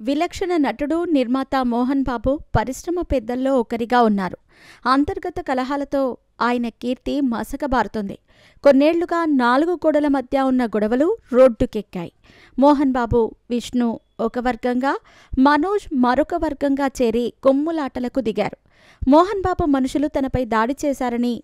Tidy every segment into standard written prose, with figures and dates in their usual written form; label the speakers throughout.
Speaker 1: విలక్షణ నటుడు, నిర్మాత మోహన్ బాబు పరిశ్రమ పెద్దల్లో ఒకరిగా ఉన్నారు. అంతర్గత కలహాలతో ఆయన కీర్తి మసకబారుతోంది. కొన్నేళ్లుగా 4 గోడల మధ్య ఉన్న గొడవలు రోడ్డుకెక్కాయి. మోహన్ బాబు, విష్ణు ఒక వర్గంగా, మనోజ్ మరొక వర్గంగా చేరి కొమ్ములాటలకు దిగారు. మోహన్ బాబు మనుషులు తనపై దాడి చేశారని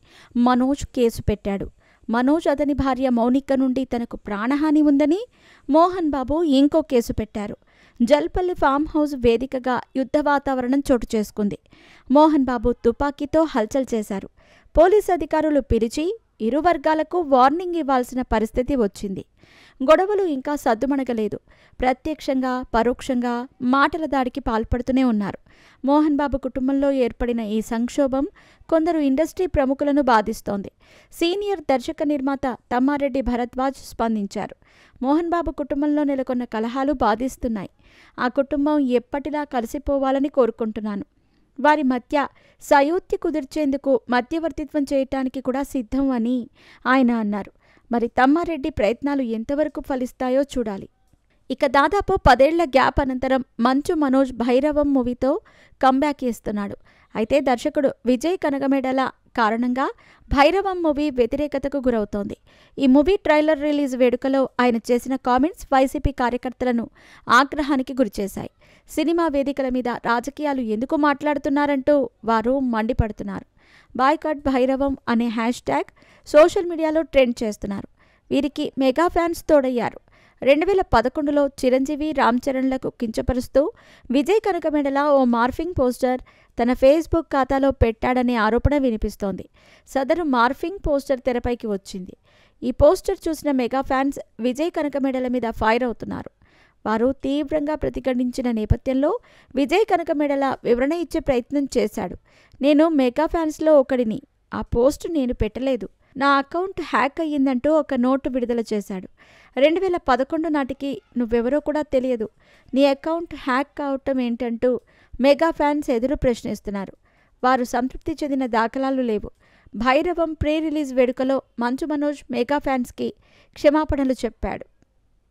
Speaker 1: మనోజ్ కేసు పెట్టాడు. మనోజ్ అతని భార్య మౌనిక నుండి తనకు ప్రాణహాని ఉందని మోహన్ బాబు ఇంకో కేసు పెట్టారు. జల్పల్లి ఫామ్ హౌస్ వేదికగా యుద్ధ వాతావరణం చోటు చేసుకుంది. మోహన్ బాబు తుపాకీతో హల్చల్ చేశారు. పోలీసు అధికారులు పిలిచి ఇరు వర్గాలకు వార్నింగ్ ఇవ్వాల్సిన పరిస్థితి వచ్చింది. గొడవలు ఇంకా సద్దుమణగలేదు. ప్రత్యక్షంగా, పరోక్షంగా మాటల దాడికి పాల్పడుతూనే ఉన్నారు. మోహన్ బాబు కుటుంబంలో ఏర్పడిన ఈ సంక్షోభం కొందరు ఇండస్ట్రీ ప్రముఖులను బాధిస్తోంది. సీనియర్ దర్శక నిర్మాత తమ్మారెడ్డి భరద్వాజ్ స్పందించారు. మోహన్ బాబు కుటుంబంలో నెలకొన్న కలహాలు బాధిస్తున్నాయి. ఆ కుటుంబం ఎప్పటిలా కలిసిపోవాలని కోరుకుంటున్నాను. వారి మధ్య సయోధ్య కుదిర్చేందుకు మధ్యవర్తిత్వం చేయటానికి కూడా సిద్ధం అని ఆయన అన్నారు. మరి తమ్మారెడ్డి ప్రయత్నాలు ఎంతవరకు ఫలిస్తాయో చూడాలి. ఇక దాదాపు 10 ఏళ్ల గ్యాప్ అనంతరం మంచు మనోజ్ భైరవం మూవీతో కంబ్యాక్ ఇస్తున్నాడు. అయితే దర్శకుడు విజయ్ కనగమెడల కారణంగా భైరవం మూవీ వ్యతిరేకతకు గురవుతోంది. ఈ మూవీ ట్రైలర్ రిలీజ్ వేడుకలో ఆయన చేసిన కామెంట్స్ వైసీపీ కార్యకర్తలను ఆగ్రహానికి గురిచేశాయి. సినిమా వేదికల మీద రాజకీయాలు ఎందుకు మాట్లాడుతున్నారంటూ వారు మండిపడుతున్నారు. బాయ్కాట్ భైరవం అనే హ్యాష్ట్యాగ్ సోషల్ మీడియాలో ట్రెండ్ చేస్తున్నారు. వీరికి మెగా ఫ్యాన్స్ తోడయ్యారు. 2011లో చిరంజీవి, రామ్ చరణ్లకు కించపరుస్తూ విజయ్ కనకమెడల ఓ మార్ఫింగ్ పోస్టర్ తన ఫేస్బుక్ ఖాతాలో పెట్టాడనే ఆరోపణ వినిపిస్తోంది. సదరు మార్ఫింగ్ పోస్టర్ తెరపైకి వచ్చింది. ఈ పోస్టర్ చూసిన మెగా ఫ్యాన్స్ విజయ్ కనకమెడల మీద ఫైర్ అవుతున్నారు. వారు తీవ్రంగా ప్రతిఘటించిన నేపథ్యంలో విజయ్ కనకమెడల వివరణ ఇచ్చే ప్రయత్నం చేశాడు. నేను మెగా ఫ్యాన్స్లో ఒకడిని. ఆ పోస్ట్ నేను పెట్టలేదు. నా అకౌంట్ హ్యాక్ అయ్యిందంటూ ఒక నోటు విడుదల చేశాడు. 2011 నాటికి నువ్వెవరో కూడా తెలియదు. నీ అకౌంట్ హ్యాక్ కావటం ఏంటంటూ మెగా ఫ్యాన్స్ ఎదురు ప్రశ్నిస్తున్నారు. వారు సంతృప్తి చెందిన దాఖలాలు లేవు. భైరవం ప్రీ రిలీజ్ వేడుకలో మంచు మనోజ్ మెగా ఫ్యాన్స్కి క్షమాపణలు చెప్పాడు.